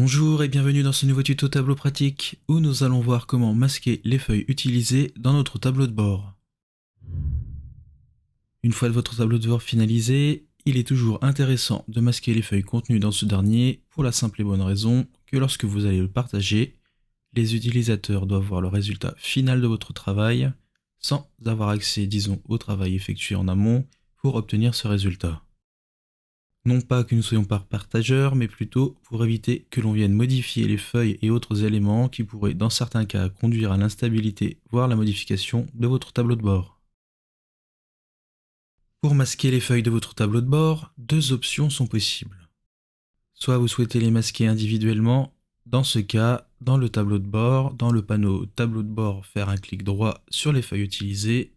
Bonjour et bienvenue dans ce nouveau tuto tableau pratique où nous allons voir comment masquer les feuilles utilisées dans notre tableau de bord. Une fois votre tableau de bord finalisé, il est toujours intéressant de masquer les feuilles contenues dans ce dernier pour la simple et bonne raison que lorsque vous allez le partager, les utilisateurs doivent voir le résultat final de votre travail sans avoir accès, disons, au travail effectué en amont pour obtenir ce résultat. Non pas que nous soyons pas partageurs, mais plutôt pour éviter que l'on vienne modifier les feuilles et autres éléments qui pourraient dans certains cas conduire à l'instabilité, voire la modification de votre tableau de bord. Pour masquer les feuilles de votre tableau de bord, deux options sont possibles. Soit vous souhaitez les masquer individuellement, dans ce cas, dans le tableau de bord, dans le panneau tableau de bord, faire un clic droit sur les feuilles utilisées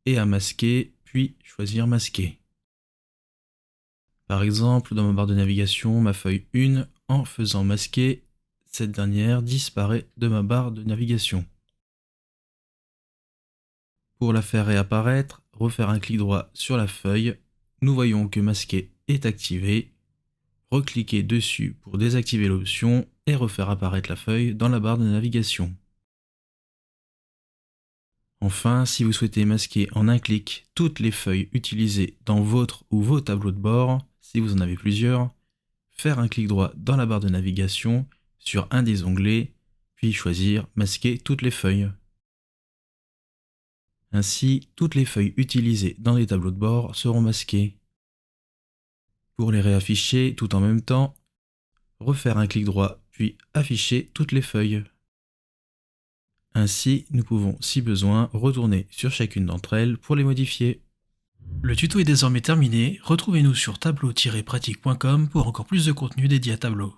et à masquer, puis choisir masquer. Par exemple, dans ma barre de navigation, ma feuille 1, en faisant masquer, cette dernière disparaît de ma barre de navigation. Pour la faire réapparaître, refaire un clic droit sur la feuille, nous voyons que masquer est activé. Recliquez dessus pour désactiver l'option et refaire apparaître la feuille dans la barre de navigation. Enfin, si vous souhaitez masquer en un clic toutes les feuilles utilisées dans votre ou vos tableaux de bord, si vous en avez plusieurs, faire un clic droit dans la barre de navigation sur un des onglets, puis choisir masquer toutes les feuilles. Ainsi, toutes les feuilles utilisées dans les tableaux de bord seront masquées. Pour les réafficher tout en même temps, refaire un clic droit, puis afficher toutes les feuilles. Ainsi, nous pouvons, si besoin, retourner sur chacune d'entre elles pour les modifier. Le tuto est désormais terminé, retrouvez-nous sur tableau-pratique.com pour encore plus de contenu dédié à Tableau.